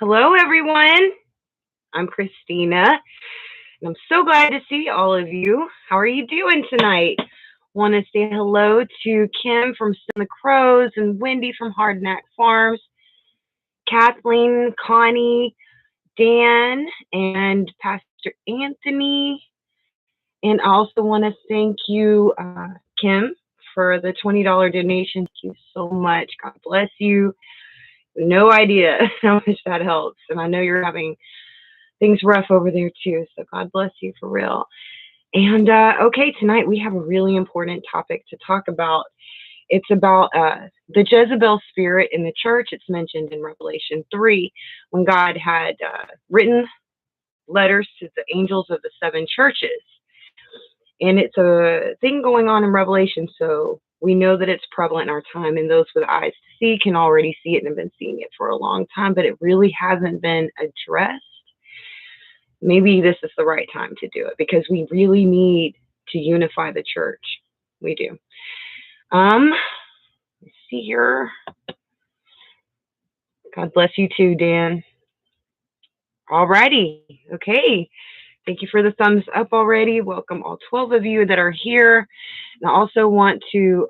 Hello, everyone. I'm Christina, and I'm so glad to see all of you. How are you doing tonight? Want to say hello to Kim from Summer Crows and Wendy from Hard Knack Farms, Kathleen, Connie, Dan, and Pastor Anthony. And I also want to thank you, Kim, for the $20 donation. Thank you so much. God bless you. No idea how much that helps. And I know you're having things rough over there too. So God bless you for real. And okay, tonight we have a really important topic to talk about. It's about the Jezebel spirit in the church. It's mentioned in Revelation 3 when God had written letters to the angels of the seven churches. And it's a thing going on in Revelation. So we know that it's prevalent in our time, and those with eyes to see can already see it and have been seeing it for a long time, but it really hasn't been addressed. Maybe this is the right time to do it because we really need to unify the church. We do. Let's see here. God bless you too, Dan. Alrighty. Okay. Thank you for the thumbs up already. Welcome all 12 of you that are here. And I also want to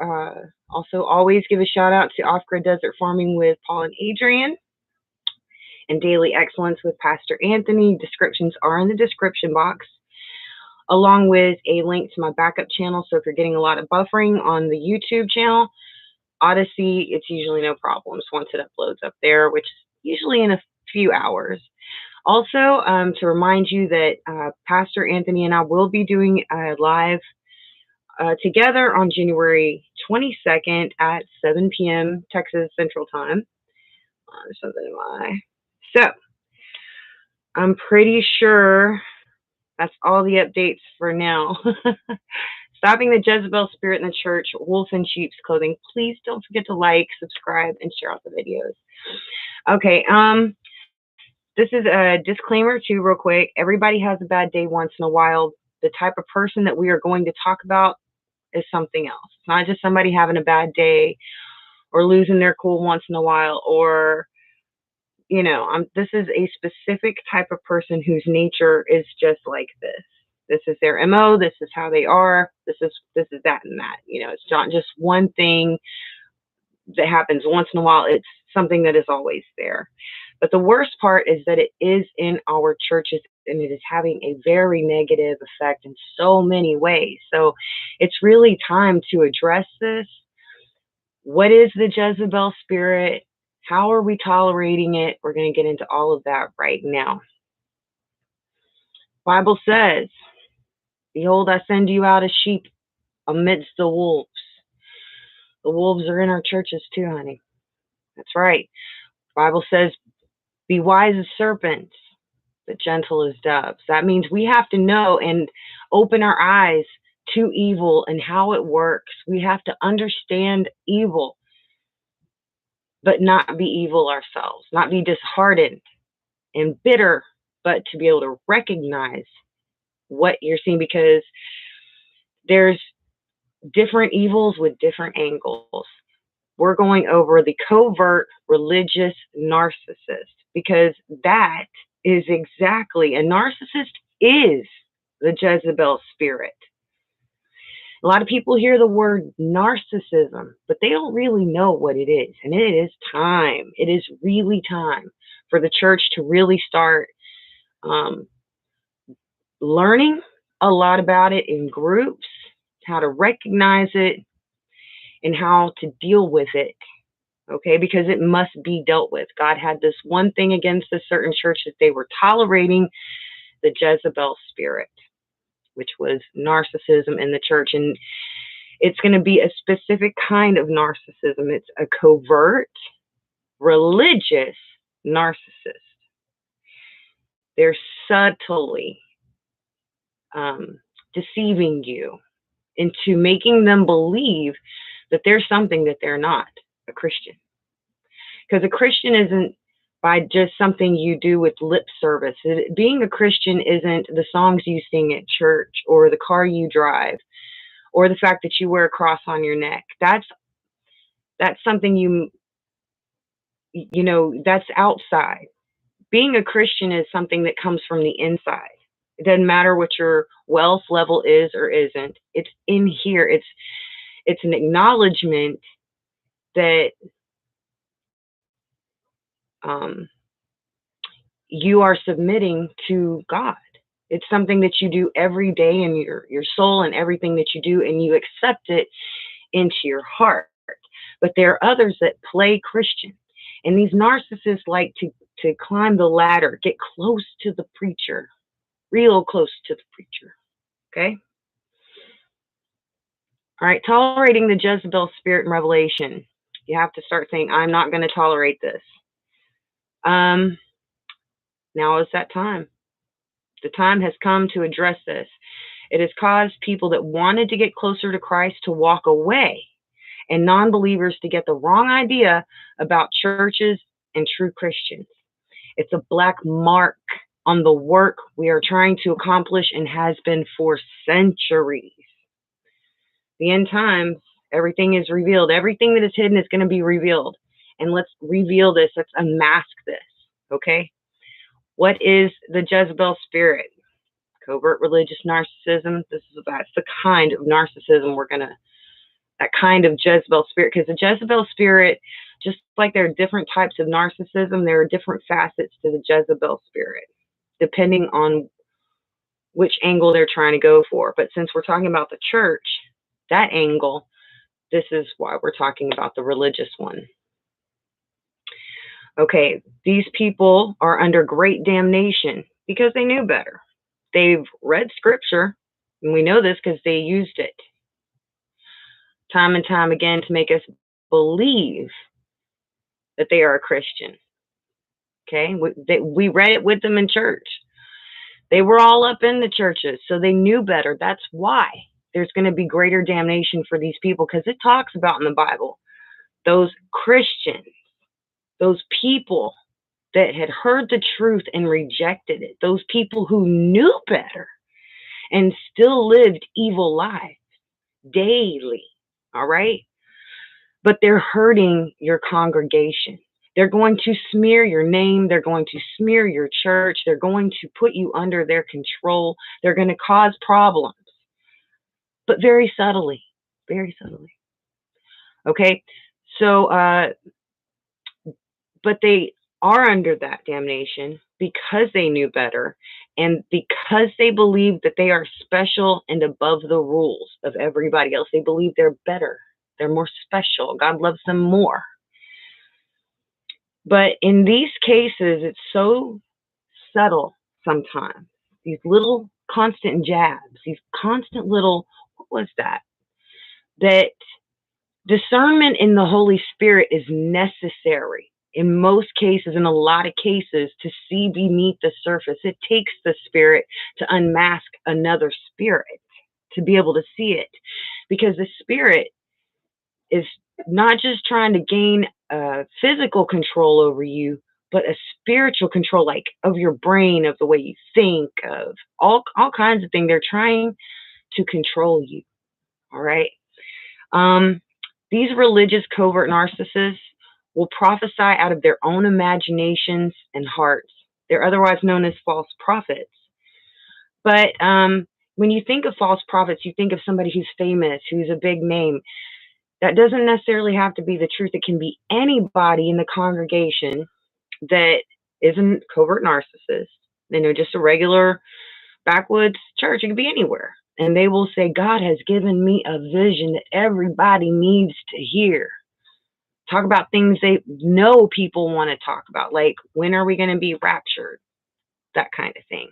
also always give a shout out to Off-Grid Desert Farming with Paul and Adrian and Daily Excellence with Pastor Anthony. Descriptions are in the description box, along with a link to my backup channel. So if you're getting a lot of buffering on the YouTube channel, Odyssey, it's usually no problems once it uploads up there, which is usually in a few hours. Also, to remind you that Pastor Anthony and I will be doing a live together on January 22nd at 7 p.m. Texas Central Time. So I'm pretty sure that's all the updates for now. Stopping the Jezebel spirit in the church, wolf in sheep's clothing. Please don't forget to like, subscribe, and share out the videos. Okay, this is a disclaimer too, real quick. Everybody has a bad day once in a while. The type of person that we are going to talk about is something else. It's not just somebody having a bad day or losing their cool once in a while, or this is a specific type of person whose nature is just like this. This is their MO. This is how they are. This is that and that. It's not just one thing that happens once in a while. It's something that is always there. But the worst part is that it is in our churches, and it is having a very negative effect in so many ways. So it's really time to address this. What is the Jezebel spirit? How are we tolerating it? We're going to get into all of that right now. Bible says, behold, I send you out as sheep amidst the wolves. The wolves are in our churches too, honey. That's right. Bible says, be wise as serpents, but gentle as doves. That means we have to know and open our eyes to evil and how it works. We have to understand evil, but not be evil ourselves, not be disheartened and bitter, but to be able to recognize what you're seeing, because there's different evils with different angles. We're going over the covert religious narcissist, because that is exactly, a narcissist is the Jezebel spirit. A lot of people hear the word narcissism, but they don't really know what it is. And it is time. It is really time for the church to really start learning a lot about it in groups, how to recognize it, and how to deal with it. Okay, because it must be dealt with. God had this one thing against a certain church, that they were tolerating the Jezebel spirit, which was narcissism in the church. And it's going to be a specific kind of narcissism. It's a covert, religious narcissist. They're subtly deceiving you into making them believe that there's something that they're not, a Christian. Because a Christian isn't by just something you do with lip service. Being a Christian isn't the songs you sing at church, or the car you drive, or the fact that you wear a cross on your neck. That's something that's outside. being a Christian is something that comes from the inside. It doesn't matter what your wealth level is or isn't. It's in here. It's an acknowledgement that um, you are submitting to God. It's something that you do every day in your soul and everything that you do, and you accept it into your heart. But there are others that play Christian, and these narcissists like to climb the ladder, get close to the preacher, real close to the preacher. Okay. All right. Tolerating the Jezebel spirit in Revelation. You have to start saying, I'm not going to tolerate this. Now is that time. The time has come to address this. It has caused people that wanted to get closer to Christ to walk away, and non-believers to get the wrong idea about churches and true Christians. It's a black mark on the work we are trying to accomplish and has been for centuries. The end times, everything is revealed. Everything that is hidden is going to be revealed. And let's reveal this. Let's unmask this. Okay? What is the Jezebel spirit? Covert religious narcissism. That's the kind of narcissism that kind of Jezebel spirit. Because the Jezebel spirit, just like there are different types of narcissism, there are different facets to the Jezebel spirit, depending on which angle they're trying to go for. But since we're talking about the church, that angle, this is why we're talking about the religious one. Okay, these people are under great damnation because they knew better. They've read scripture, and we know this because they used it time and time again to make us believe that they are a Christian. Okay, we read it with them in church. They were all up in the churches, so they knew better. That's why there's going to be greater damnation for these people, because it talks about in the Bible those Christians, those people that had heard the truth and rejected it, those people who knew better and still lived evil lives daily, all right? But they're hurting your congregation. They're going to smear your name. They're going to smear your church. They're going to put you under their control. They're going to cause problems, but very subtly, very subtly. Okay, so, but they are under that damnation because they knew better and because they believe that they are special and above the rules of everybody else. They believe they're better. They're more special. God loves them more. But in these cases, it's so subtle sometimes. These little constant jabs, these constant little, what was that? That discernment in the Holy Spirit is necessary in most cases, in a lot of cases, to see beneath the surface. It takes the Spirit to unmask another spirit, to be able to see it. Because the Spirit is not just trying to gain physical control over you, but a spiritual control, like of your brain, of the way you think, of all kinds of things. They're trying to control you. All right. These religious covert narcissists will prophesy out of their own imaginations and hearts. They're otherwise known as false prophets. But when you think of false prophets, you think of somebody who's famous, who's a big name. That doesn't necessarily have to be the truth. It can be anybody in the congregation that isn't covert narcissist. Just a regular backwoods church. It could be anywhere. And they will say, God has given me a vision that everybody needs to hear. Talk about things they know people want to talk about, like when are we going to be raptured? That kind of thing.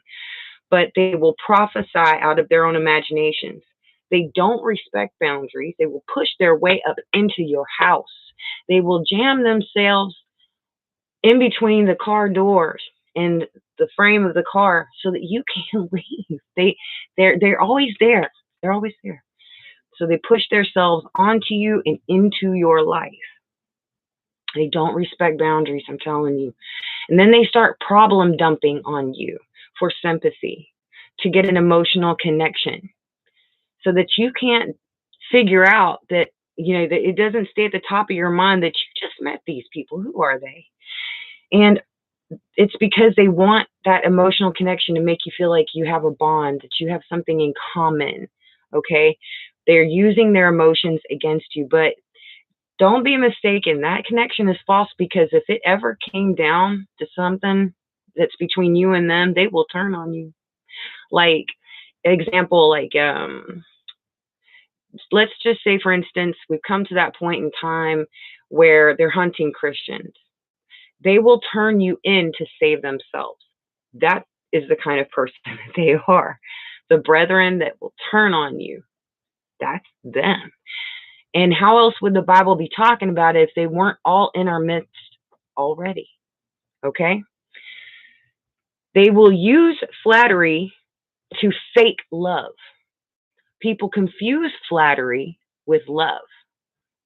But they will prophesy out of their own imaginations. They don't respect boundaries. They will push their way up into your house. They will jam themselves in between the car doors and the frame of the car so that you can't leave. They're always there. They're always there. So they push themselves onto you and into your life. They don't respect boundaries, I'm telling you. And then they start problem dumping on you for sympathy, to get an emotional connection, so that you can't figure out that, that it doesn't stay at the top of your mind that you just met these people. Who are they? And it's because they want that emotional connection to make you feel like you have a bond, that you have something in common. Okay. They're using their emotions against you, but don't be mistaken. That connection is false, because if it ever came down to something that's between you and them, they will turn on you. Like, example, like, let's just say, for instance, we've come to that point in time where they're hunting Christians. They will turn you in to save themselves. That is the kind of person that they are. The brethren that will turn on you, that's them. And how else would the Bible be talking about it if they weren't all in our midst already? Okay? They will use flattery to fake love. People confuse flattery with love.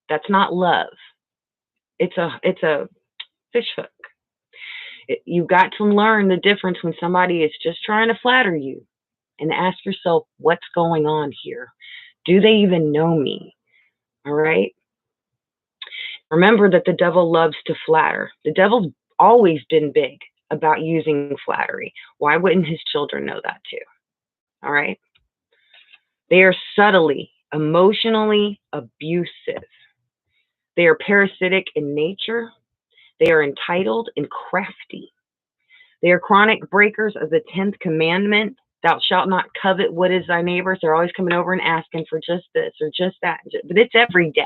That's not love. It's a fish hook. You've got to learn the difference when somebody is just trying to flatter you, and ask yourself, what's going on here? Do they even know me? All right? Remember that the devil loves to flatter. The devil's always been big about using flattery. Why wouldn't his children know that too? All right? They are subtly, emotionally abusive. They are parasitic in nature. They are entitled and crafty. They are chronic breakers of the 10th commandment. Thou shalt not covet what is thy neighbor's. They're always coming over and asking for just this or just that. But it's every day.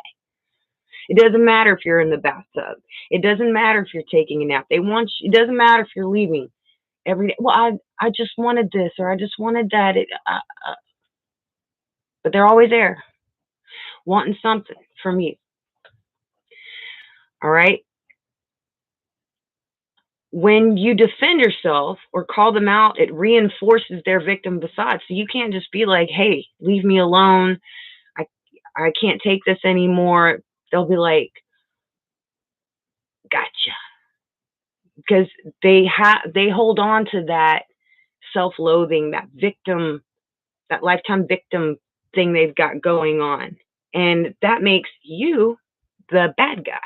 It doesn't matter if you're in the bathtub. It doesn't matter if you're taking a nap. It doesn't matter if you're leaving every day. Well, I just wanted this, or I just wanted that. But they're always there, wanting something from you. All right? When you defend yourself or call them out, it reinforces their victim facade. So you can't just be like, hey, leave me alone. I can't take this anymore. They'll be like, gotcha. Because they hold on to that self-loathing, that lifetime victim thing they've got going on. And that makes you the bad guy.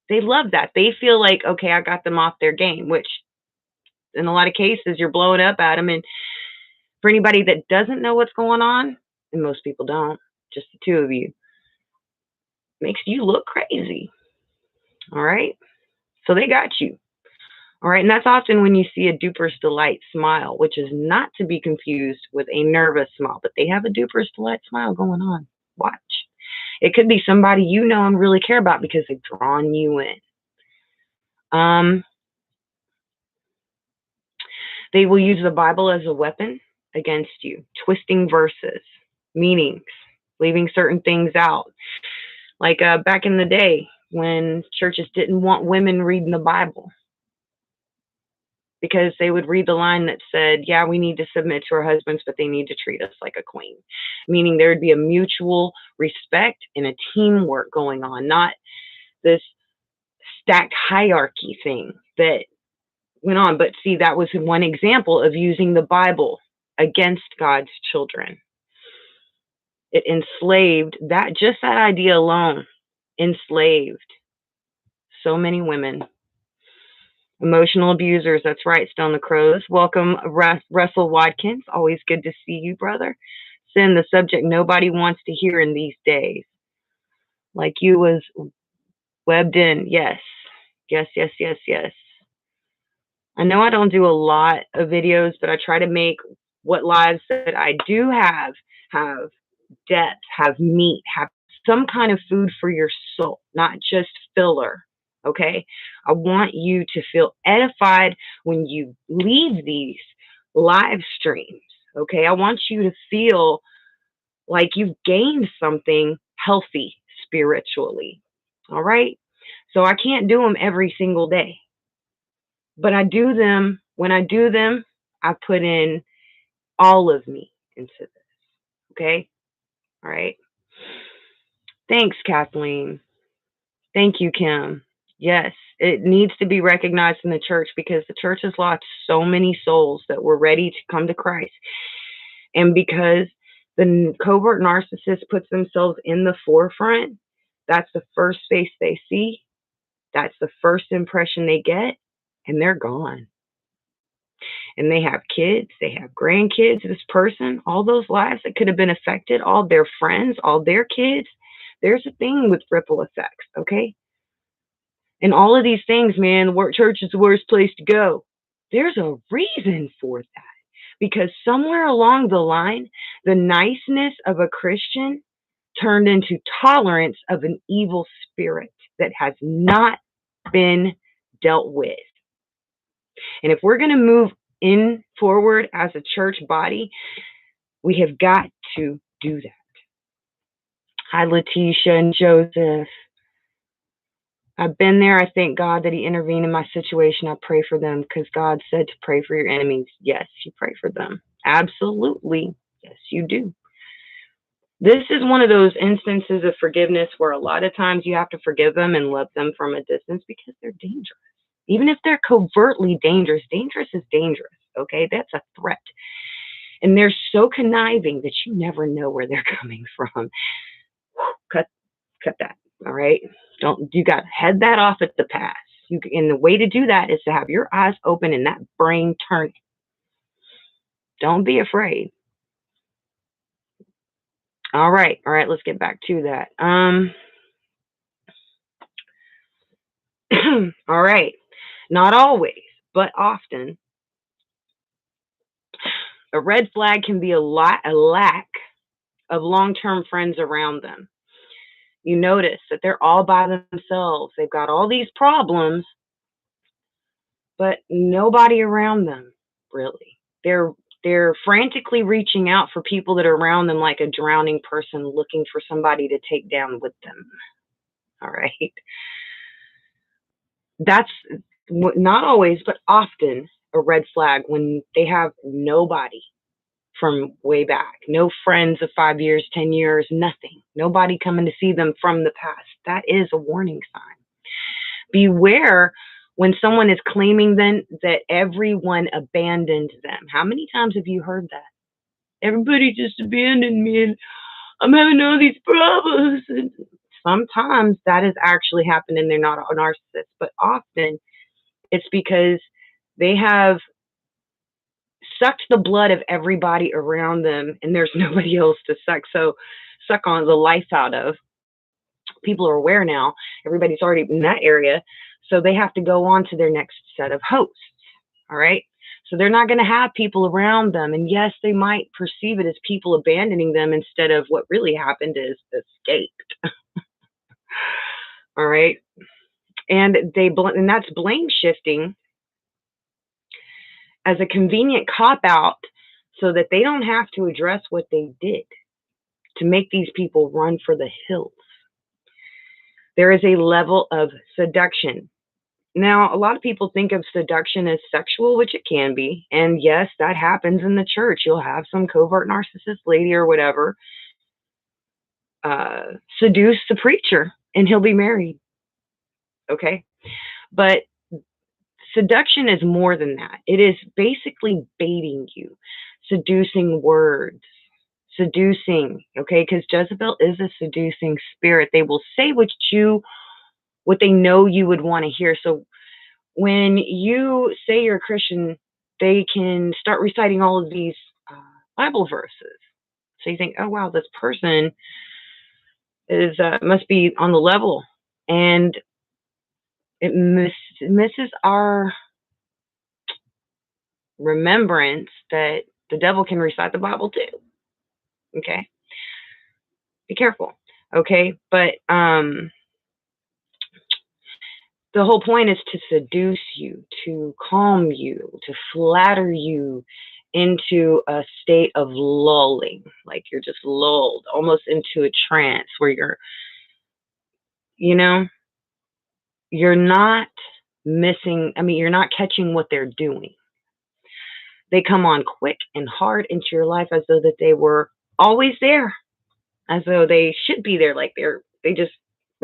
They love that. They feel like, okay, I got them off their game, which in a lot of cases you're blowing up at them. And for anybody that doesn't know what's going on, and most people don't, just the two of you, makes you look crazy. All right? So they got you. All right. And that's often when you see a duper's delight smile, which is not to be confused with a nervous smile, but they have a duper's delight smile going on. Watch. It could be somebody you know and really care about because they've drawn you in. They will use the Bible as a weapon against you, twisting verses, meanings, leaving certain things out. Like back in the day when churches didn't want women reading the Bible, because they would read the line that said, yeah, we need to submit to our husbands, but they need to treat us like a queen. Meaning there would be a mutual respect and a teamwork going on, not this stacked hierarchy thing that went on. But see, that was one example of using the Bible against God's children. It enslaved, just that idea alone enslaved so many women. Emotional abusers. That's right, Stone the Crows. Welcome, Russell Watkins. Always good to see you, brother. Send the subject nobody wants to hear in these days. Like you was webbed in. Yes. Yes, yes, yes, yes. I know I don't do a lot of videos, but I try to make what lives that I do have depth, have meat, have some kind of food for your soul, not just filler. Okay. I want you to feel edified when you leave these live streams. Okay. I want you to feel like you've gained something healthy spiritually. All right. So I can't do them every single day, but I do them. When I do them, I put in all of me into this. Okay. All right. Thanks, Kathleen. Thank you, Kim. Yes, it needs to be recognized in the church because the church has lost so many souls that were ready to come to Christ. And because the covert narcissist puts themselves in the forefront, that's the first face they see. That's the first impression they get. and they're gone. And they have kids, they have grandkids, this person, all those lives that could have been affected, all their friends, all their kids. There's a thing with ripple effects, okay? And all of these things, man, church is the worst place to go. There's a reason for that. Because somewhere along the line, the niceness of a Christian turned into tolerance of an evil spirit that has not been dealt with. And if we're going to move in forward as a church body, we have got to do that. Hi, Letitia and Joseph. I've been there. I thank God that He intervened in my situation. I pray for them because God said to pray for your enemies. Yes, you pray for them. Absolutely. Yes, you do. This is one of those instances of forgiveness where a lot of times you have to forgive them and love them from a distance because they're dangerous. Even if they're covertly dangerous, dangerous is dangerous, okay? That's a threat. And they're so conniving that you never know where they're coming from. Cut that, all right? You got to head that off at the pass. And the way to do that is to have your eyes open and that brain turning. Don't be afraid. All right, let's get back to that. All right. Not always, but often. A red flag can be a lack of long-term friends around them. You notice that they're all by themselves. They've got all these problems, but nobody around them, really. They're frantically reaching out for people that are around them like a drowning person looking for somebody to take down with them. All right. That's not always, but often a red flag when they have nobody from way back, no friends of 5 years, 10 years, nothing, nobody coming to see them from the past. That is a warning sign. Beware when someone is claiming then that everyone abandoned them. How many times have you heard that? Everybody just abandoned me and I'm having all these problems. And sometimes that has actually happened and they're not a narcissist, but often it's because they have sucked the blood of everybody around them and there's nobody else to suck on the life out of. People are aware now. Everybody's already in that area. So they have to go on to their next set of hosts. All right. So they're not going to have people around them. And yes, they might perceive it as people abandoning them instead of what really happened is escaped. All right. And that's blame shifting as a convenient cop out so that they don't have to address what they did to make these people run for the hills. There is a level of seduction. Now, a lot of people think of seduction as sexual, which it can be. And yes, that happens in the church. You'll have some covert narcissist lady or whatever seduce the preacher and he'll be married. Okay. But seduction is more than that. It is basically baiting you, seducing words, seducing, okay? Because Jezebel is a seducing spirit. They will say what they know you would want to hear. So when you say you're a Christian, they can start reciting all of these Bible verses. So you think, oh, wow, this person must be on the level. And it misses our remembrance that the devil can recite the Bible too. Okay. Be careful. Okay. But the whole point is to seduce you, to calm you, to flatter you into a state of lulling, like you're just lulled almost into a trance where you're not you're not catching what they're doing. They come on quick and hard into your life as though that they were always there, as though they should be there. Like they just,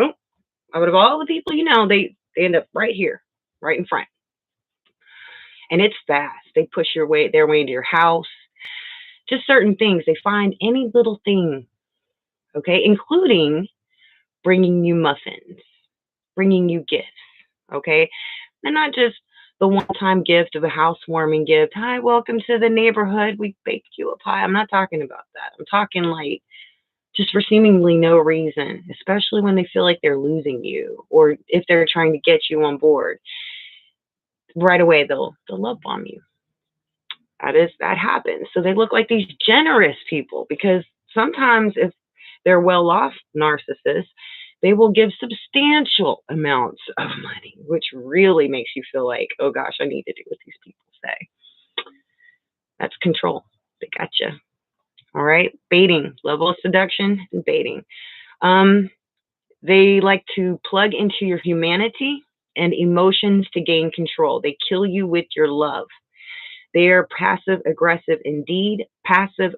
out of all the people, they end up right here, right in front. And it's fast. They push their way into your house. Just certain things. They find any little thing, okay, including bringing you muffins, bringing you gifts, okay? And not just the one-time gift of a housewarming gift. Hi, welcome to the neighborhood. We baked you a pie. I'm not talking about that. I'm talking like just for seemingly no reason, especially when they feel like they're losing you or if they're trying to get you on board. Right away, they'll love bomb you. That happens. So they look like these generous people because sometimes if they're well off narcissists, they will give substantial amounts of money, which really makes you feel like, oh gosh, I need to do what these people say. That's control. They gotcha. All right. Baiting, level of seduction and baiting. They like to plug into your humanity and emotions to gain control. They kill you with your love. They are passive aggressive indeed, aggressive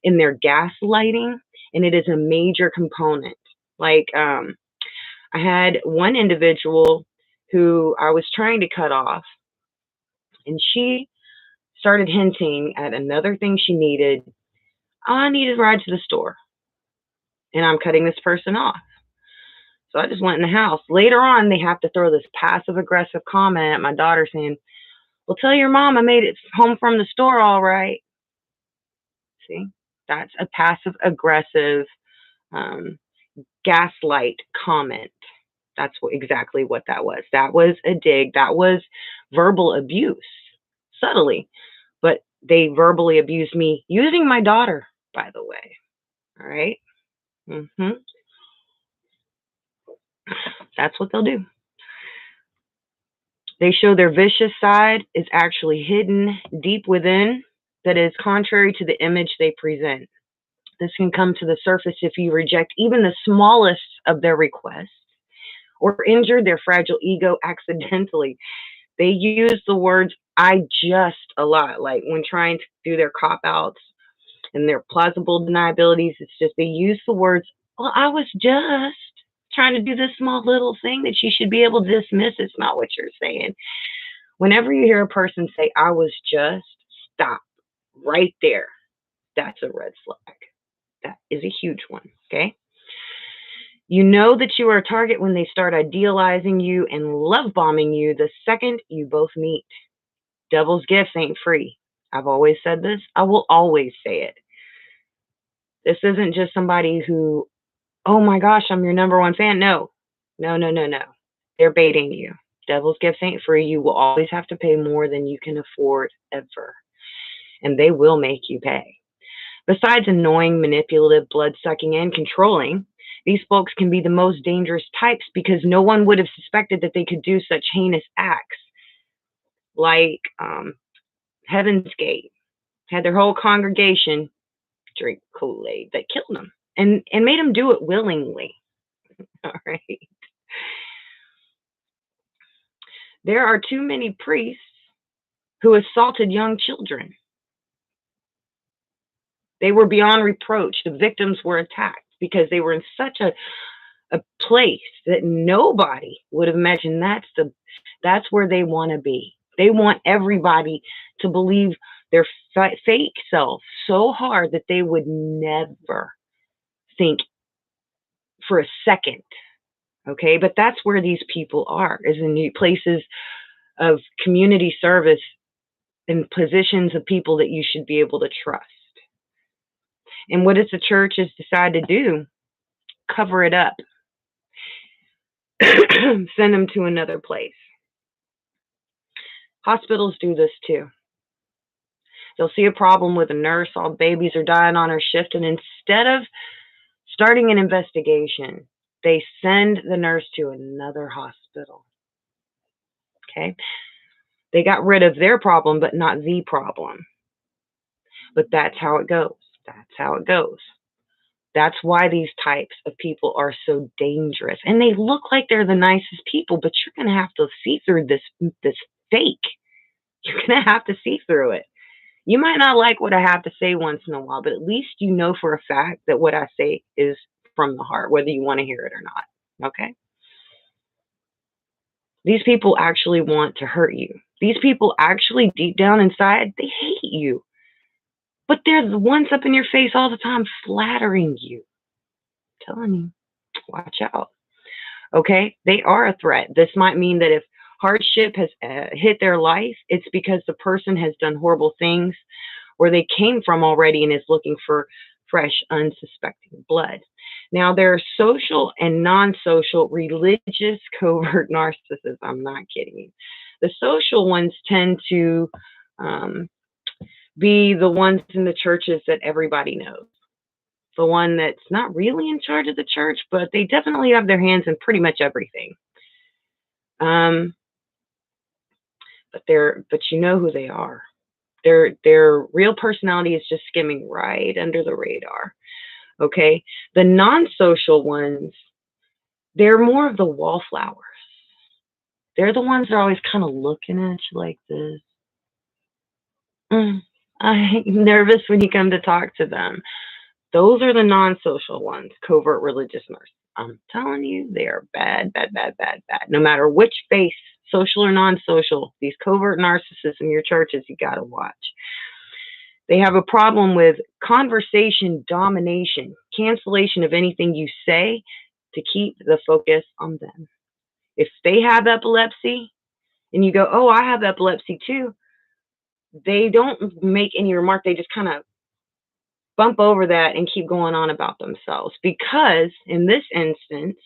in their gaslighting, and it is a major component. Like I had one individual who I was trying to cut off, and she started hinting at another thing she needed. Oh, I need a ride to the store, and I'm cutting this person off. So I just went in the house. Later on, they have to throw this passive aggressive comment at my daughter saying, well, tell your mom I made it home from the store all right. See, that's a passive aggressive um, gaslight comment. That's exactly what that was. That was a dig. That was verbal abuse, subtly. But they verbally abused me using my daughter, by the way. All right. That's what they'll do. They show their vicious side is actually hidden deep within, that is contrary to the image they present. This can come to the surface if you reject even the smallest of their requests or injure their fragile ego accidentally. They use the words I just a lot, like when trying to do their cop outs and their plausible deniabilities. It's just they use the words, well, I was just trying to do this small little thing that you should be able to dismiss. It's not what you're saying. Whenever you hear a person say, I was just, stop right there. That's a red flag. That is a huge one. Okay. You know that you are a target when they start idealizing you and love bombing you the second you both meet. Devil's gifts ain't free. I've always said this. I will always say it. This isn't just somebody who, oh my gosh, I'm your number one fan. No. They're baiting you. Devil's gifts ain't free. You will always have to pay more than you can afford ever. And they will make you pay. Besides annoying, manipulative, blood-sucking, and controlling, these folks can be the most dangerous types because no one would have suspected that they could do such heinous acts. Like Heaven's Gate had their whole congregation drink Kool-Aid that killed them and made them do it willingly. All right. There are too many priests who assaulted young children. They were beyond reproach. The victims were attacked because they were in such a place that nobody would have imagined that's where they want to be. They want everybody to believe their fake self so hard that they would never think for a second. Okay, but that's where these people are, is in new places of community service and positions of people that you should be able to trust. And what does the church has decided to do? Cover it up. Send them to another place. Hospitals do this too. They'll see a problem with a nurse, all babies are dying on her shift, and instead of starting an investigation, they send the nurse to another hospital. Okay? They got rid of their problem, but not the problem. But that's how it goes. That's how it goes. That's why these types of people are so dangerous. And they look like they're the nicest people, but you're going to have to see through this fake. You're going to have to see through it. You might not like what I have to say once in a while, but at least you know for a fact that what I say is from the heart, whether you want to hear it or not. Okay? These people actually want to hurt you. These people actually, deep down inside, they hate you. But they're the ones up in your face all the time flattering you. I'm telling you, watch out. Okay, they are a threat. This might mean that if hardship has hit their life, it's because the person has done horrible things where they came from already and is looking for fresh, unsuspecting blood. Now, there are social and non social religious covert narcissists. I'm not kidding you. The social ones tend to um, be the ones in the churches that everybody knows. The one that's not really in charge of the church, but they definitely have their hands in pretty much everything. Um, but you know who they are. Their real personality is just skimming right under the radar. Okay, the non-social ones, they're more of the wallflowers. They're the ones that are always kind of looking at you like this. I'm nervous when you come to talk to them. Those are the non-social ones, covert religious narcissists. I'm telling you, they are bad, bad, bad, bad, bad. No matter which face, social or non-social, these covert narcissists in your churches, you got to watch. They have a problem with conversation domination, cancellation of anything you say to keep the focus on them. If they have epilepsy and you go, oh, I have epilepsy too, they don't make any remark. They just kind of bump over that and keep going on about themselves. Because in this instance,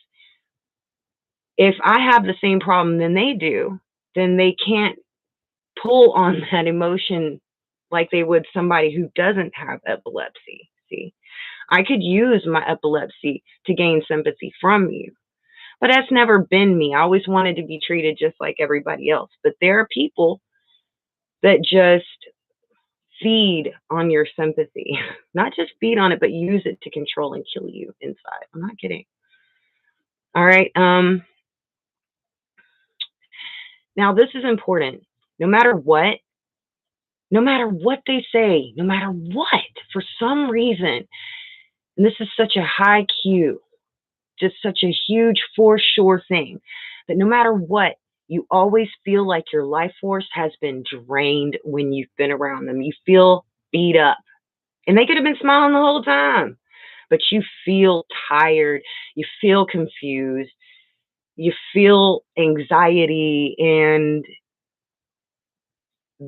if I have the same problem than they do, then they can't pull on that emotion like they would somebody who doesn't have epilepsy. See, I could use my epilepsy to gain sympathy from you, but that's never been me. I always wanted to be treated just like everybody else. But there are people that just feed on your sympathy, not just feed on it, but use it to control and kill you inside. I'm not kidding. All right. Now this is important. No matter what, no matter what they say, no matter what, for some reason, and this is such a high cue, just such a huge for sure thing, that no matter what, you always feel like your life force has been drained when you've been around them. You feel beat up. And they could have been smiling the whole time, but you feel tired. You feel confused. You feel anxiety. And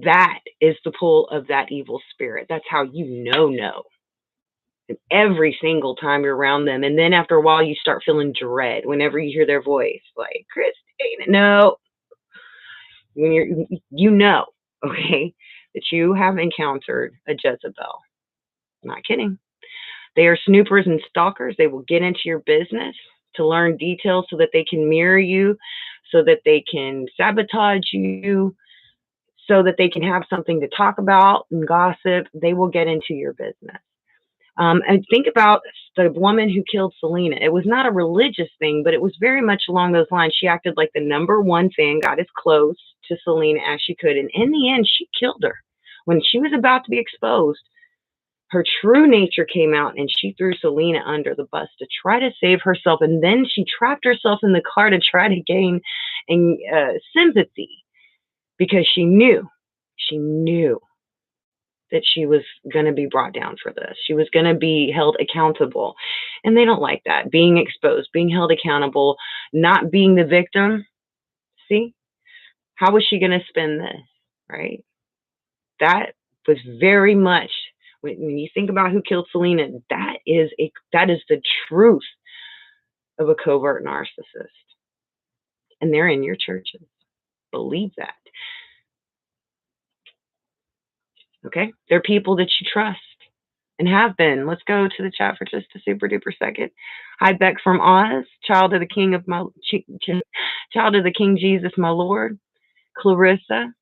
that is the pull of that evil spirit. That's how you know. And every single time you're around them. And then after a while, you start feeling dread whenever you hear their voice, like, Christine, no. When you know, okay, that you have encountered a Jezebel. I'm not kidding. They are snoopers and stalkers. They will get into your business to learn details so that they can mirror you, so that they can sabotage you, so that they can have something to talk about and gossip. They will get into your business. And think about the woman who killed Selena. It was not a religious thing, but it was very much along those lines. She acted like the number one fan, got as close to Selena as she could. And in the end, she killed her. When she was about to be exposed, her true nature came out and she threw Selena under the bus to try to save herself. And then she trapped herself in the car to try to gain sympathy because she knew that she was going to be brought down for this. She was going to be held accountable. And they don't like that. Being exposed, being held accountable, not being the victim. See, how was she going to spin this? Right? That was very much, when you think about who killed Selena, that is the truth of a covert narcissist. And they're in your churches. Believe that. Okay? They're people that you trust and have been. Let's go to the chat for just a super duper second. Hi, Beck from Oz, child of the King Jesus, my Lord. Clarissa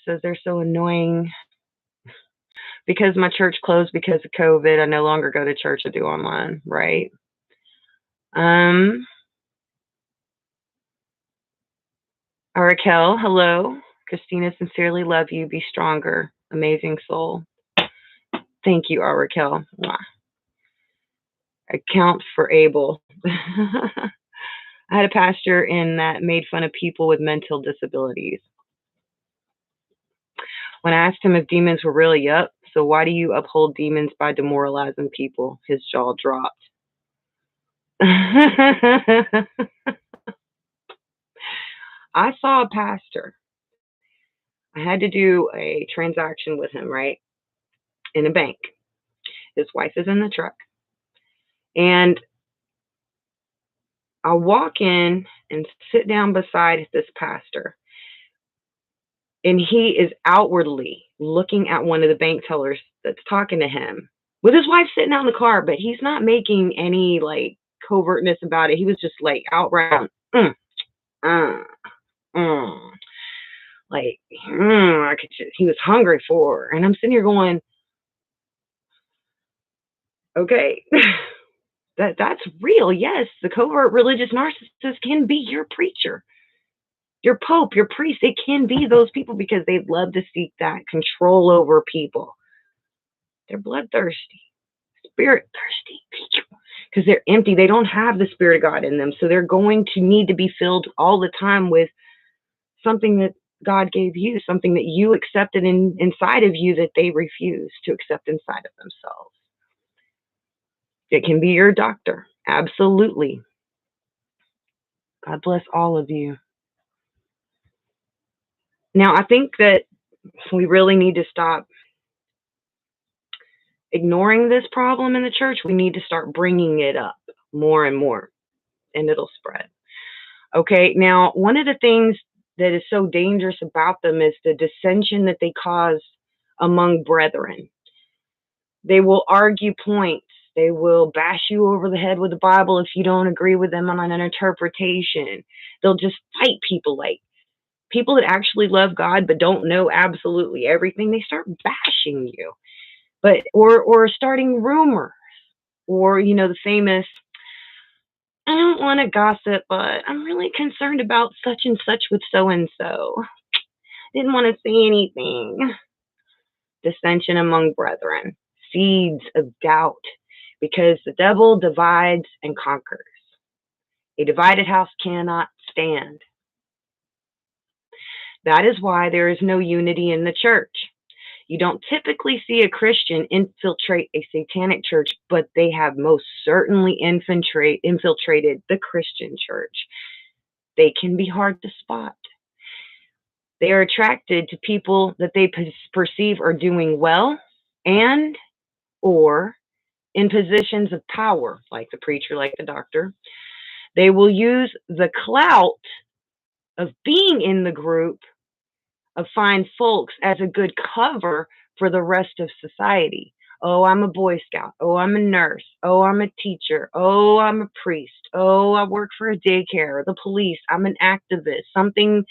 says they're so annoying. Because my church closed because of COVID, I no longer go to church. I do online, right? Raquel, hello. Christina, sincerely love you. Be stronger. Amazing soul. Thank you, Raquel. Account for Abel. I had a pastor in that made fun of people with mental disabilities. When I asked him if demons were really up, so why do you uphold demons by demoralizing people? His jaw dropped. I saw a pastor. I had to do a transaction with him, right? In a bank. His wife is in the truck. And I walk in and sit down beside this pastor. And he is outwardly looking at one of the bank tellers that's talking to him with his wife sitting out in the car, but he's not making any like covertness about it. He was just like outright, uh, mm, like, I could just, he was hungry for her. And I'm sitting here going, okay, that's real. Yes, the covert religious narcissist can be your preacher, your pope, your priest. It can be those people because they love to seek that control over people. They're bloodthirsty, spirit thirsty because they're empty. They don't have the Spirit of God in them. So they're going to need to be filled all the time with something that God gave you, something that you accepted inside of you that they refuse to accept inside of themselves. It can be your doctor. Absolutely. God bless all of you. Now, I think that we really need to stop ignoring this problem in the church. We need to start bringing it up more and more, and it'll spread. Okay, now, one of the things that is so dangerous about them is the dissension that they cause among brethren. They will argue points. They will bash you over the head with the Bible if you don't agree with them on an interpretation. They'll just fight people, like people that actually love God but don't know absolutely everything. They start bashing you, but or starting rumors, or the famous, I don't want to gossip, but I'm really concerned about such and such with so and so. Didn't want to say anything. Dissension among brethren, seeds of doubt, because the devil divides and conquers. A divided house cannot stand. That is why there is no unity in the church. You don't typically see a Christian infiltrate a satanic church, but they have most certainly infiltrated the Christian church. They can be hard to spot. They are attracted to people that they perceive are doing well and or in positions of power, like the preacher, like the doctor. They will use the clout of being in the group of fine folks as a good cover for the rest of society. Oh, I'm a Boy Scout. Oh, I'm a nurse. Oh, I'm a teacher. Oh, I'm a priest. Oh, I work for a daycare, the police. I'm an activist. Something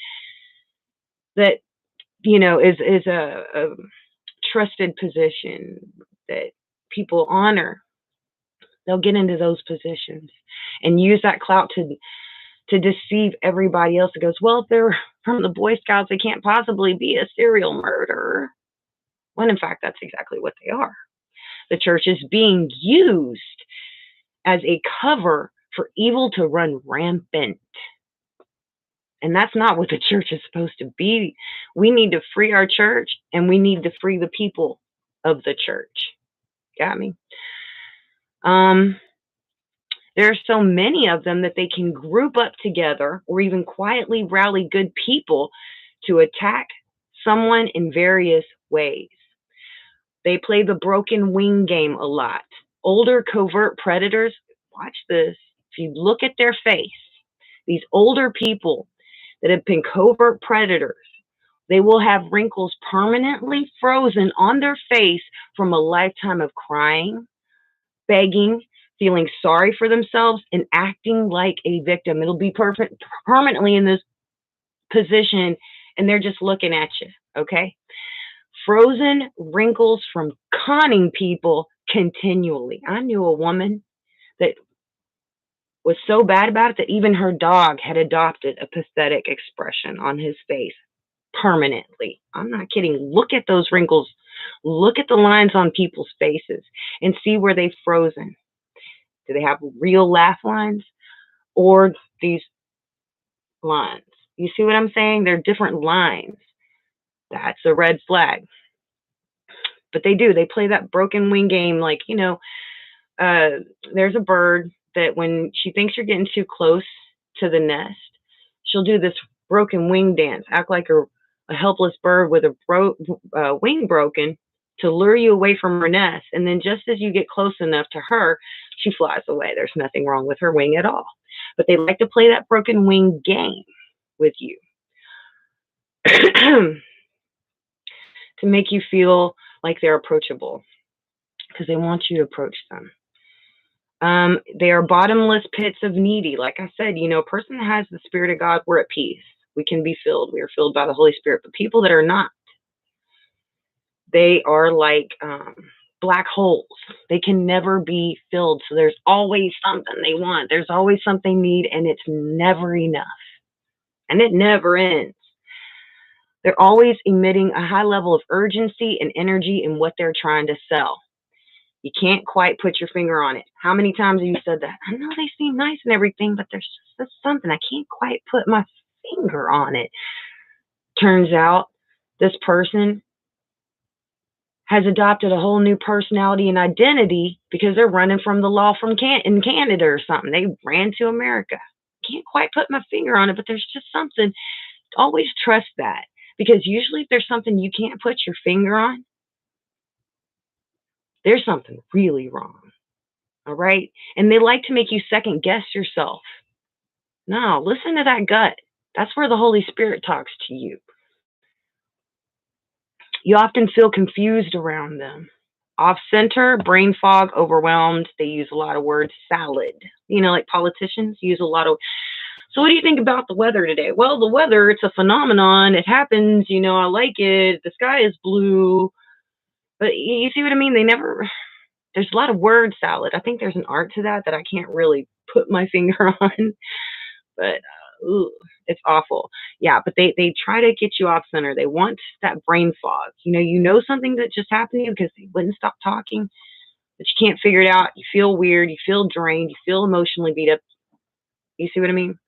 that is a trusted position that people honor. They'll get into those positions and use that clout to deceive everybody else. It goes, well, if they're from the Boy Scouts, they can't possibly be a serial murderer. When in fact, that's exactly what they are. The church is being used as a cover for evil to run rampant. And that's not what the church is supposed to be. We need to free our church, and we need to free the people of the church. Got me? There are so many of them that they can group up together or even quietly rally good people to attack someone in various ways. They play the broken wing game a lot. Older covert predators, watch this. If you look at their face, these older people that have been covert predators, they will have wrinkles permanently frozen on their face from a lifetime of crying, begging, feeling sorry for themselves, and acting like a victim. It'll be permanently in this position, and they're just looking at you, okay? Frozen wrinkles from conning people continually. I knew a woman that was so bad about it that even her dog had adopted a pathetic expression on his face permanently. I'm not kidding. Look at those wrinkles. Look at the lines on people's faces and see where they've frozen. Do they have real laugh lines or these lines? You see what I'm saying? They're different lines. That's a red flag. But they do. They play that broken wing game like, there's a bird that when she thinks you're getting too close to the nest, she'll do this broken wing dance, act like a helpless bird with a wing broken to lure you away from her nest. And then just as you get close enough to her, she flies away. There's nothing wrong with her wing at all. But they like to play that broken wing game with you to make you feel like they're approachable because they want you to approach them. They are bottomless pits of needy. Like I said, a person that has the Spirit of God, we're at peace. We can be filled. We are filled by the Holy Spirit. But people that are not, they are like black holes. They can never be filled. So there's always something they want. There's always something they need, and it's never enough. And it never ends. They're always emitting a high level of urgency and energy in what they're trying to sell. You can't quite put your finger on it. How many times have you said that? I know they seem nice and everything, but there's just something. I can't quite put my finger on it. Turns out this person has adopted a whole new personality and identity because they're running from the law in Canada or something. They ran to America. Can't quite put my finger on it, but there's just something. Always trust that, because usually if there's something you can't put your finger on, there's something really wrong. All right? And they like to make you second guess yourself. No, listen to that gut. That's where the Holy Spirit talks to you. You often feel confused around them. Off center, brain fog, overwhelmed. They use a lot of words. Salad. Like politicians use a lot of. So what do you think about the weather today? Well, the weather, it's a phenomenon. It happens. I like it. The sky is blue. But you see what I mean? There's a lot of word salad. I think there's an art to that I can't really put my finger on. But it's awful. Yeah, but they try to get you off center. They want that brain fog. Something that just happened to you because they wouldn't stop talking, but you can't figure it out. You feel weird. You feel drained. You feel emotionally beat up. You see what I mean?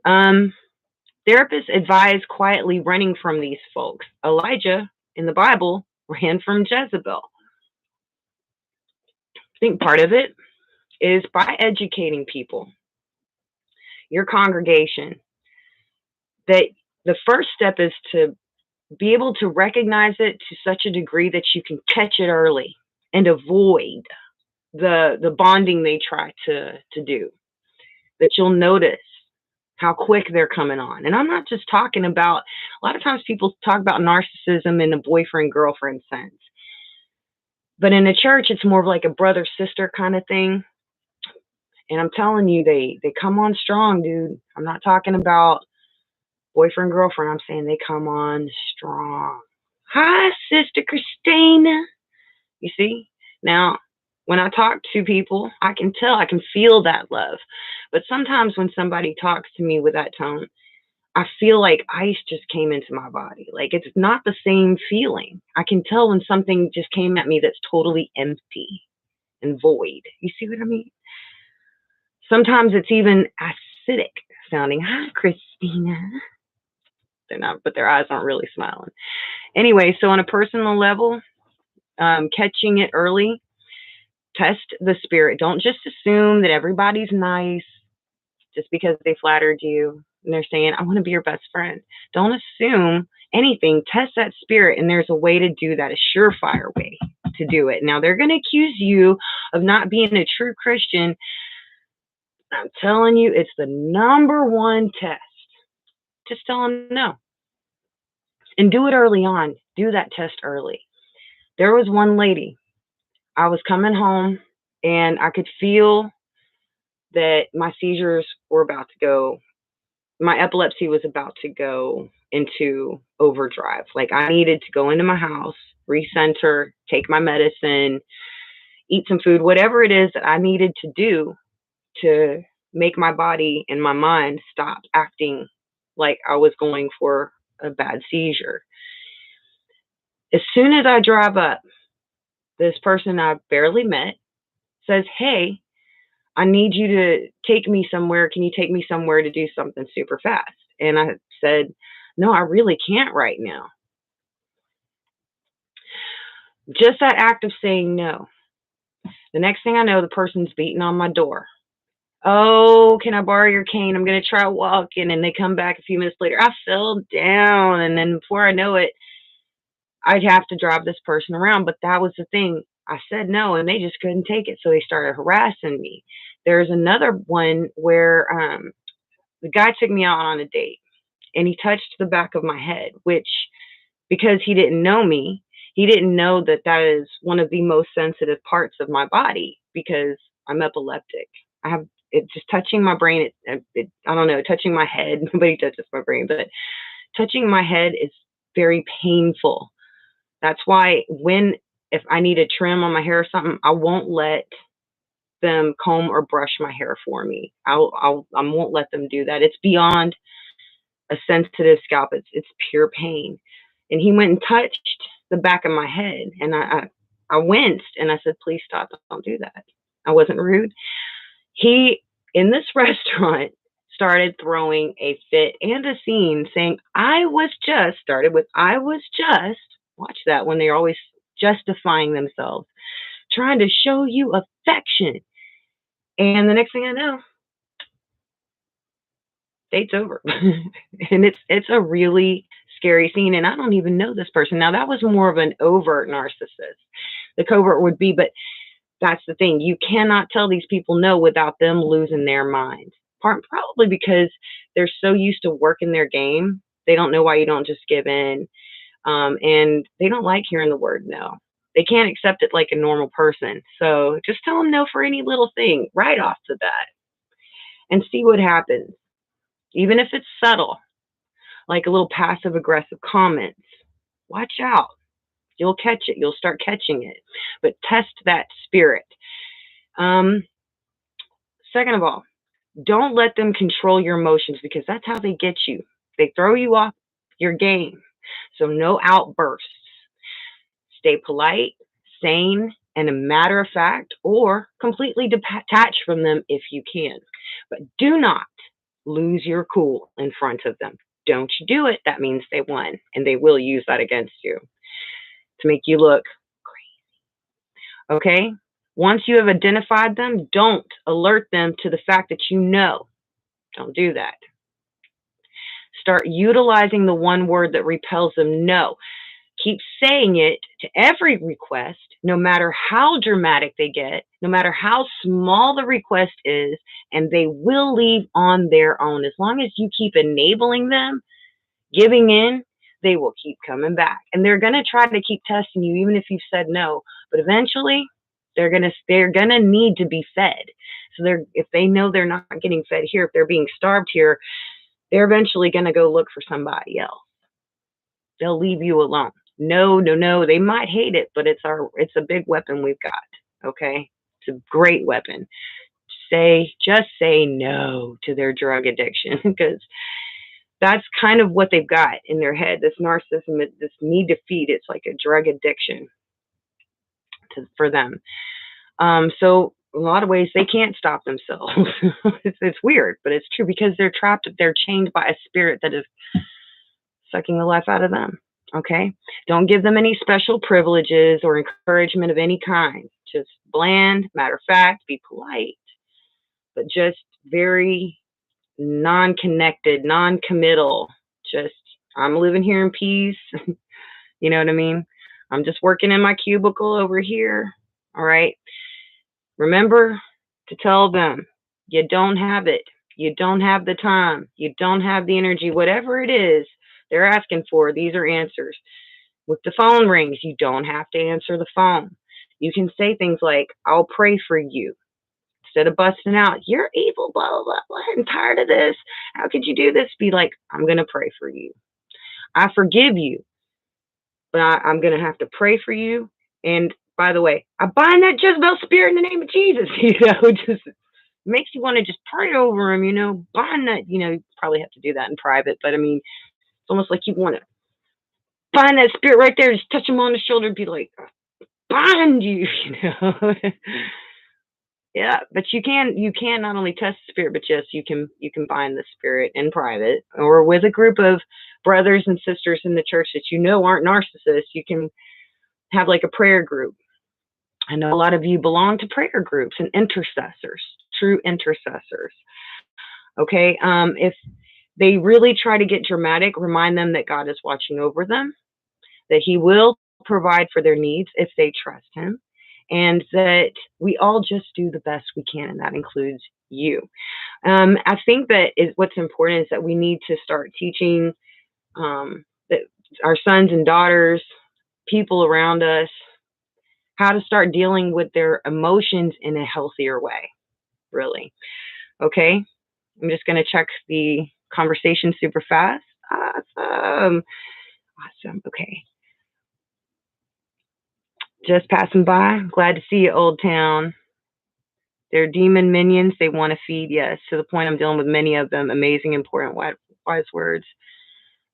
Therapists advise quietly running from these folks. Elijah in the Bible ran from Jezebel. I think part of it is by educating people, your congregation, that the first step is to be able to recognize it to such a degree that you can catch it early and avoid the bonding they try to do. That you'll notice how quick they're coming on. And I'm not just talking about, a lot of times people talk about narcissism in a boyfriend-girlfriend sense. But in a church, it's more of like a brother-sister kind of thing. And I'm telling you, they come on strong, dude. I'm not talking about boyfriend, girlfriend. I'm saying they come on strong. Hi, Sister Christina. You see? Now, when I talk to people, I can tell, I can feel that love. But sometimes when somebody talks to me with that tone, I feel like ice just came into my body. Like it's not the same feeling. I can tell when something just came at me that's totally empty and void. You see what I mean? Sometimes it's even acidic sounding. Hi, Christina. They're not, but their eyes aren't really smiling. Anyway, so on a personal level, catching it early, test the spirit. Don't just assume that everybody's nice just because they flattered you and they're saying, I want to be your best friend. Don't assume anything. Test that spirit, and there's a way to do that, a surefire way to do it. Now, they're going to accuse you of not being a true Christian. I'm telling you, it's the number one test. Just tell them no. And do it early on. Do that test early. There was one lady. I was coming home, and I could feel that my seizures were about to go. My epilepsy was about to go into overdrive. Like I needed to go into my house, recenter, take my medicine, eat some food, whatever it is that I needed to do to make my body and my mind stop acting like I was going for a bad seizure. As soon as I drive up, this person I barely met says, hey, I need you to take me somewhere. Can you take me somewhere to do something super fast? And I said, no, I really can't right now. Just that act of saying no. The next thing I know, the person's beating on my door. Oh, can I borrow your cane? I'm going to try walking. And they come back a few minutes later. I fell down. And then before I know it, I'd have to drive this person around. But that was the thing. I said no, and they just couldn't take it. So they started harassing me. There's another one where the guy took me out on a date and he touched the back of my head, which, because he didn't know me, he didn't know that that is one of the most sensitive parts of my body because I'm epileptic. I have it just touching my brain. I don't know, touching my head. Nobody touches my brain, but touching my head is very painful. That's why if I need a trim on my hair or something, I won't let them comb or brush my hair for me. I won't let them do that. It's beyond a sensitive scalp. It's pure pain. And he went and touched the back of my head, and I winced, and I said, "Please stop! Don't do that." I wasn't rude. He in this restaurant started throwing a fit and a scene, saying, "I was just," started with, "I was just." Watch that when they're always justifying themselves, trying to show you affection. And the next thing I know, date's over. And it's a really scary scene. And I don't even know this person. Now that was more of an overt narcissist. The covert would be, but that's the thing. You cannot tell these people no without them losing their minds. Probably because they're so used to working their game. They don't know why you don't just give in. And they don't like hearing the word no. They can't accept it like a normal person. So just tell them no for any little thing right off the bat and see what happens. Even if it's subtle, like a little passive aggressive comments, watch out. You'll catch it. You'll start catching it. But test that spirit. Um, Second of all, don't let them control your emotions because that's how they get you. They throw you off your game. So no outbursts. Stay polite, sane, and a matter of fact, or completely detach from them if you can. But do not lose your cool in front of them. Don't you do it, that means they won, and they will use that against you to make you look great. Okay? Once you have identified them, don't alert them to the fact that you know. Don't do that. Start utilizing the one word that repels them. No. Keep saying it to every request, no matter how dramatic they get, no matter how small the request is, and they will leave on their own. As long as you keep enabling them, giving in, they will keep coming back. And they're going to try to keep testing you, even if you've said no. But eventually, they're gonna need to be fed. So if they know they're not getting fed here, if they're being starved here, they're eventually going to go look for somebody else. They'll leave you alone. No, no, no. They might hate it, but it's a big weapon we've got. Okay, it's a great weapon. Just say no to their drug addiction because that's kind of what they've got in their head. This narcissism, this need to feed. It's like a drug addiction for them. So in a lot of ways, they can't stop themselves. It's weird, but it's true because they're trapped. They're chained by a spirit that is sucking the life out of them. Okay? Don't give them any special privileges or encouragement of any kind. Just bland, matter of fact, be polite, but just very non-connected, non-committal. Just, I'm living here in peace. You know what I mean? I'm just working in my cubicle over here. All right? Remember to tell them you don't have it. You don't have the time. You don't have the energy. Whatever it is they're asking for, these are answers. If the phone rings, you don't have to answer the phone. You can say things like, "I'll pray for you." Instead of busting out, "You're evil, blah, blah, blah, blah. I'm tired of this. How could you do this?" Be like, "I'm going to pray for you. I forgive you, but I'm going to have to pray for you. And by the way, I bind that Jezebel spirit in the name of Jesus." Just makes you want to just pray over him, bind that, you probably have to do that in private, but I mean, it's almost like you want to find that spirit right there, just touch him on the shoulder and be like, "Bind you," Yeah, but you can not only test the spirit, but yes, you can bind the spirit in private or with a group of brothers and sisters in the church that aren't narcissists. You can have like a prayer group. I know a lot of you belong to prayer groups and intercessors. true intercessors. Okay. If they really try to get dramatic, remind them that God is watching over them, that He will provide for their needs if they trust Him, and that we all just do the best we can, and that includes you. I think that what's important is that we need to start teaching that our sons and daughters, people around us, how to start dealing with their emotions in a healthier way, really. Okay? I'm just going to check the conversation super fast. Awesome. Awesome. Okay. Just passing by. Glad to see you, Old Town. They're demon minions. They want to feed. Yes. To the point I'm dealing with many of them. Amazing, important, wise words.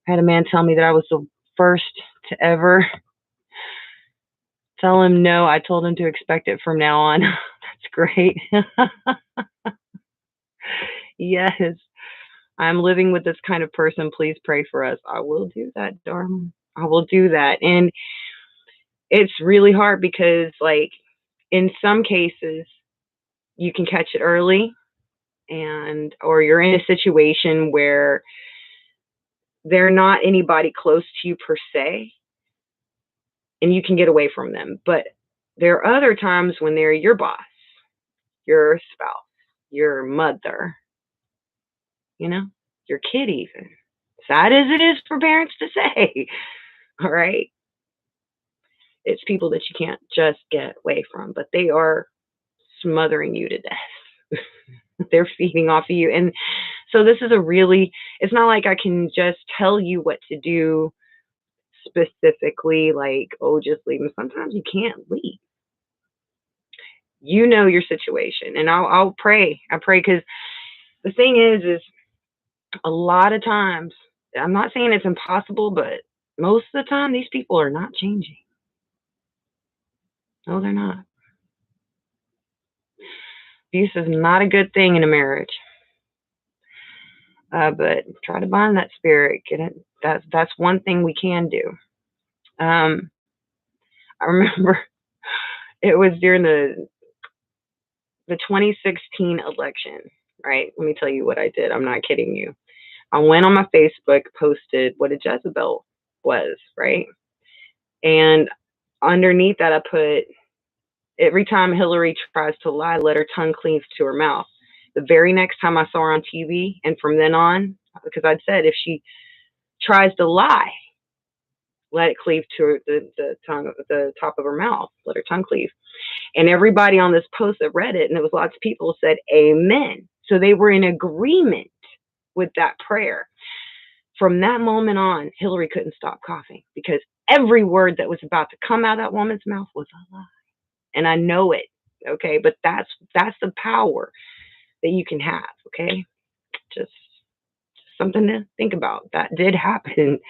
I had a man tell me that I was the first to ever tell him no. I told him to expect it from now on. That's great. Yes. I'm living with this kind of person. Please pray for us. I will do that, darling. I will do that. And it's really hard because, like, in some cases, you can catch it early, or you're in a situation where they're not anybody close to you per se, and you can get away from them. But there are other times when they're your boss, your spouse, your mother, your kid even. Sad as it is for parents to say, all right? It's people that you can't just get away from, but they are smothering you to death. They're feeding off of you. And so this is it's not like I can just tell you what to do specifically, like, oh, just leave them. Sometimes you can't leave. You know your situation. And I'll pray. I pray, because the thing is a lot of times, I'm not saying it's impossible, but most of the time, these people are not changing. No, they're not. Abuse is not a good thing in a marriage. But try to bind that spirit. Get it. That's one thing we can do. I remember it was during the 2016 election, right? Let me tell you what I did. I'm not kidding you. I went on my Facebook, posted what a Jezebel was, right? And underneath that, I put, every time Hillary tries to lie, let her tongue cleave to her mouth. The very next time I saw her on TV, and from then on, because I'd said, if she tries to lie, let it cleave to the tongue, the top of her mouth, let her tongue cleave. And everybody on this post that read it, and there was lots of people, said amen. So they were in agreement with that prayer. From that moment on, Hillary couldn't stop coughing, because every word that was about to come out of that woman's mouth was a lie. And I know it, okay? But that's the power that you can have, okay? Just something to think about. That did happen.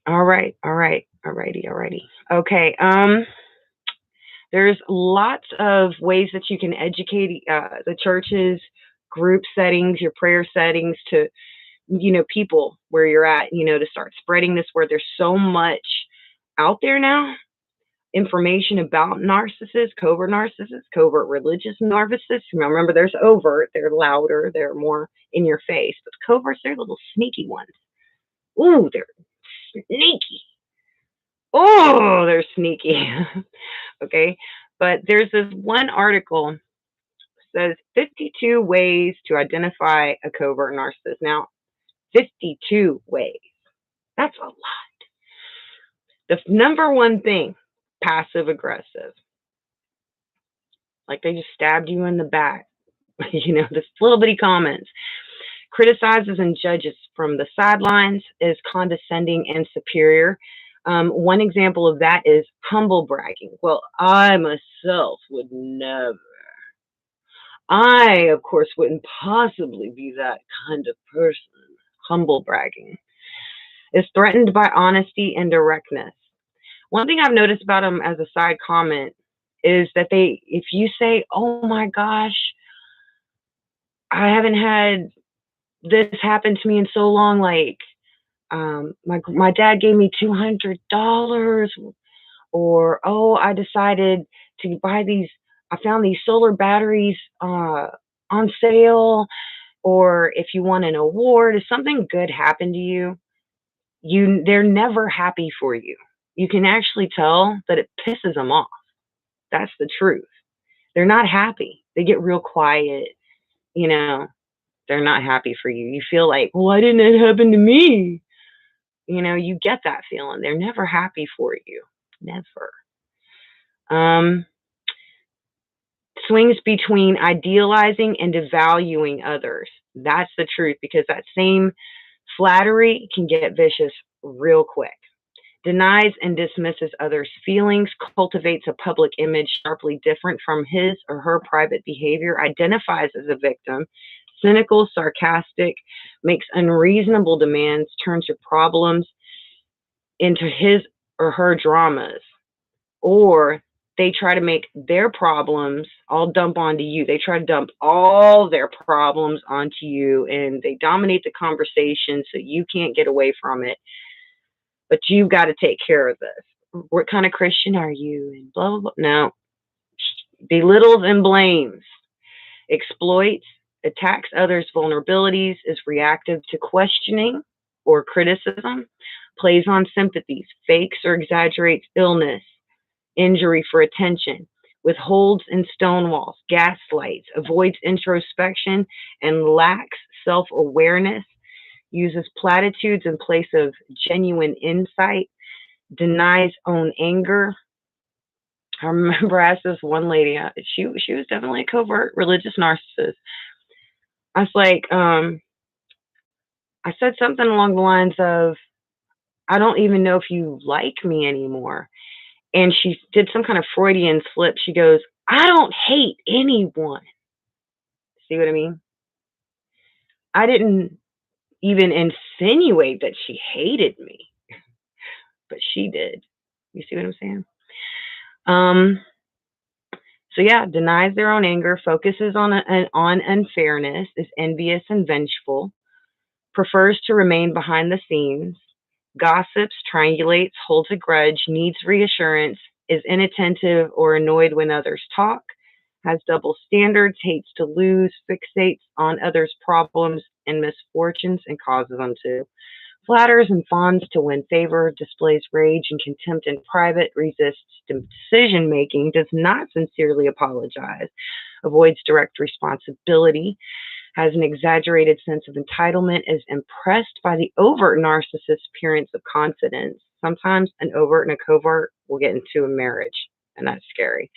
Alrighty. Okay. There's lots of ways that you can educate the churches, group settings, your prayer settings, to, people where you're at, to start spreading this word. There's so much out there now, information about narcissists, covert religious narcissists. Remember, there's overt, they're louder, they're more in your face, but coverts, they're little sneaky ones. Ooh, they're sneaky. Oh, they're sneaky. Okay. But there's this one article that says 52 ways to identify a covert narcissist. Now, 52 ways. That's a lot. The number one thing, passive aggressive. Like they just stabbed you in the back. This little bitty comments. Criticizes and judges from the sidelines, is condescending and superior. One example of that is humble bragging. Well, I myself would never. I, of course, wouldn't possibly be that kind of person. Humble bragging. Is threatened by honesty and directness. One thing I've noticed about them, as a side comment, is that if you say, oh my gosh, I haven't had this happen to me in so long, like, my dad gave me $200, Or, oh, I decided to buy these, I found these solar batteries on sale. Or if you won an award, if something good happened to you, they're never happy for you. You can actually tell that it pisses them off. That's the truth. They're not happy. They get real quiet, you know, they're not happy for you. You feel like, why didn't it happen to me? You get that feeling. They're never happy for you. Never. Um, Swings between idealizing and devaluing others. That's the truth, because that same flattery can get vicious real quick. Denies and dismisses others' feelings, cultivates a public image sharply different from his or her private behavior, identifies as a victim, cynical, sarcastic, makes unreasonable demands, turns your problems into his or her dramas, or they try to make their problems all dump onto you. They try to dump all their problems onto you, and they dominate the conversation so you can't get away from it. But you've got to take care of this. What kind of Christian are you? And blah, blah, blah. No. Belittles and blames, exploits, attacks others' vulnerabilities, is reactive to questioning or criticism, plays on sympathies, fakes or exaggerates illness, injury for attention, withholds and stonewalls, gaslights, avoids introspection, and lacks self-awareness, uses platitudes in place of genuine insight, denies own anger. I remember I asked this one lady, she was definitely a covert religious narcissist. I was like, I said something along the lines of, I don't even know if you like me anymore. And she did some kind of Freudian slip. She goes, I don't hate anyone. See what I mean? I didn't even insinuate that she hated me, but she did. You see what I'm saying? So yeah, denies their own anger, focuses on unfairness, is envious and vengeful, prefers to remain behind the scenes, gossips, triangulates, holds a grudge, needs reassurance, is inattentive or annoyed when others talk, has double standards, hates to lose, fixates on others' problems and misfortunes and causes them to, flatters and fawns to win favor, displays rage and contempt in private, resists decision making, does not sincerely apologize, avoids direct responsibility, has an exaggerated sense of entitlement, is impressed by the overt narcissist appearance of confidence. Sometimes an overt and a covert will get into a marriage, and that's scary.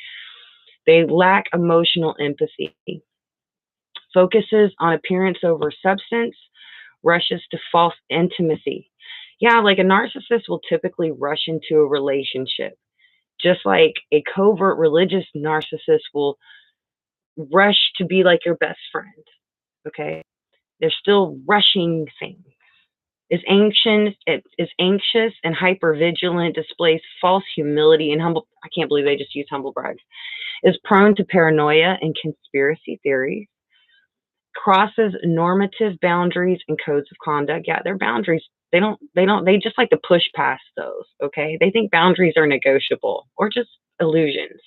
They lack emotional empathy, focuses on appearance over substance, rushes to false intimacy. Yeah, like a narcissist will typically rush into a relationship, just like a covert religious narcissist will rush to be like your best friend. Okay, they're still rushing things. Is anxious and hypervigilant, displays false humility and humble. I can't believe they just used humble brags. Is prone to paranoia and conspiracy theories. Crosses normative boundaries and codes of conduct. Yeah, their boundaries. They just like to push past those. Okay, they think boundaries are negotiable or just illusions.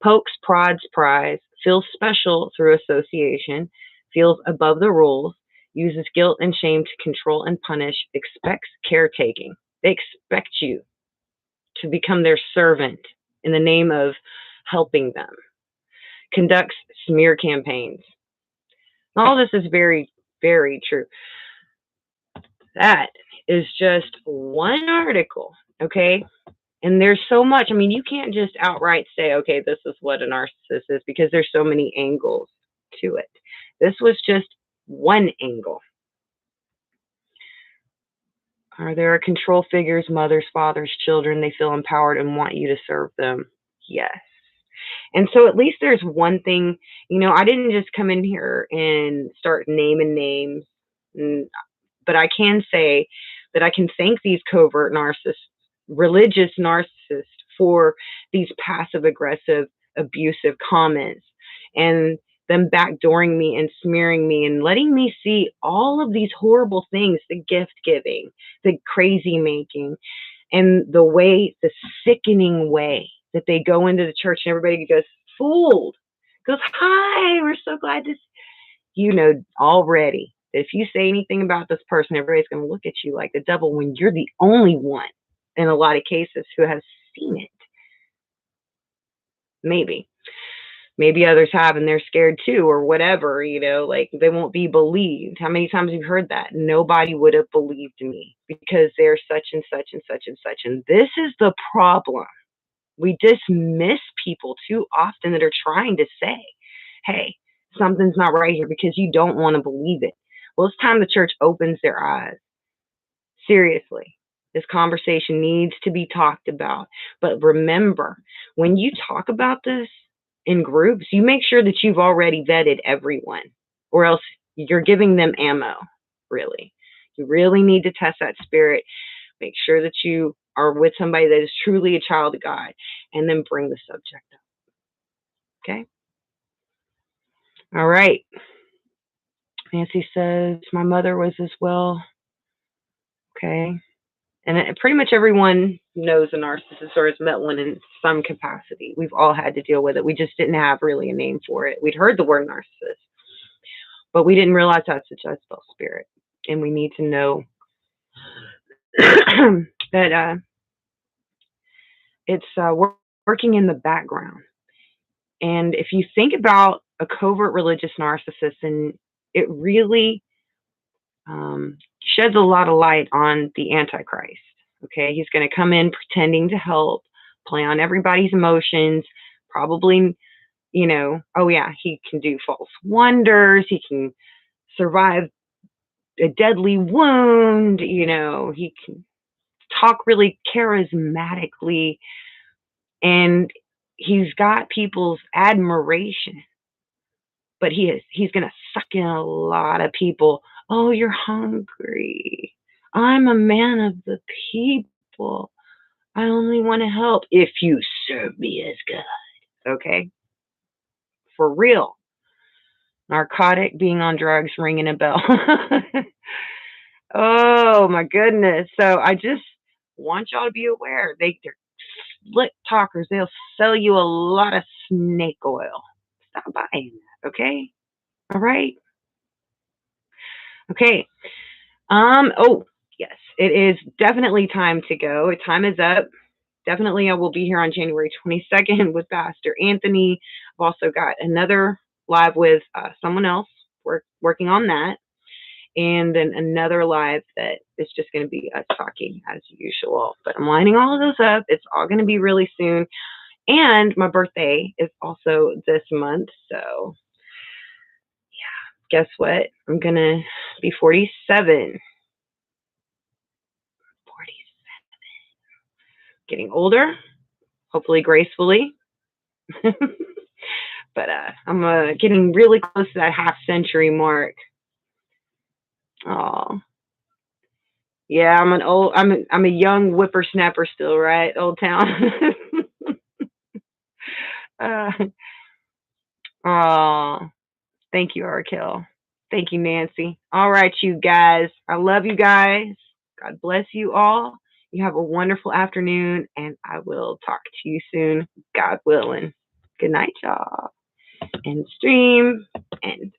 Pokes, prods, pries, feels special through association, feels above the rules, uses guilt and shame to control and punish, expects caretaking. They expect you to become their servant in the name of helping them. Conducts smear campaigns. All this is very, very true. That is just one article, okay? And there's so much. I mean, you can't just outright say, okay, this is what a narcissist is, because there's so many angles to it. This was just one angle. Are there control figures, mothers, fathers, children? They feel empowered and want you to serve them. Yes. And so at least there's one thing, I didn't just come in here and start naming names, but I can say that I can thank these covert narcissists, religious narcissists, for these passive aggressive, abusive comments and them backdooring me and smearing me and letting me see all of these horrible things, the gift giving, the crazy making, And the sickening way that they go into the church and everybody goes, fooled, goes, hi, we're so glad to see you. Know already that if you say anything about this person, everybody's going to look at you like the devil when you're the only one in a lot of cases who have seen it. Maybe others have and they're scared too, or whatever, like they won't be believed. How many times have you heard that? Nobody would have believed me because they're such and such and such and such. And this is the problem. We dismiss people too often that are trying to say, hey, something's not right here because you don't want to believe it. Well, it's time the church opens their eyes. Seriously, this conversation needs to be talked about. But remember, when you talk about this in groups, you make sure that you've already vetted everyone, or else you're giving them ammo, really. You really need to test that spirit. Make sure that you are with somebody that is truly a child of God, and then bring the subject up. Okay? All right. Nancy says, my mother was as well. Okay. And pretty much everyone knows a narcissist or has met one in some capacity. We've all had to deal with it. We just didn't have really a name for it. We'd heard the word narcissist, but we didn't realize that's a Jezebel spirit. And we need to know that it's working in the background. And if you think about a covert religious narcissist, and it really sheds a lot of light on the Antichrist. Okay, he's going to come in pretending to help, play on everybody's emotions, probably, oh yeah, he can do false wonders, he can survive a deadly wound, he can talk really charismatically, and he's got people's admiration. But he's going to suck in a lot of people. Oh, you're hungry. I'm a man of the people. I only want to help if you serve me as God. Okay? For real. Narcotic, being on drugs, ringing a bell. Oh, my goodness. So I just want y'all to be aware. They're slick talkers. They'll sell you a lot of snake oil. Stop buying that, okay? All right? Okay. Oh, yes, it is definitely time to go. Time is up. Definitely, I will be here on January 22nd with Pastor Anthony. I've also got another live with someone else working on that. And then another live that is just going to be us talking as usual. But I'm lining all of those up. It's all going to be really soon. And my birthday is also this month. So, yeah, guess what? I'm going to be 47. Getting older, hopefully gracefully. But I'm getting really close to that half-century mark. Oh, yeah, I'm a young whippersnapper still, right? Old town. Oh, thank you, Arkell. Thank you, Nancy. All right, you guys. I love you guys. God bless you all. You have a wonderful afternoon, and I will talk to you soon, God willing. Good night, y'all. End stream. End.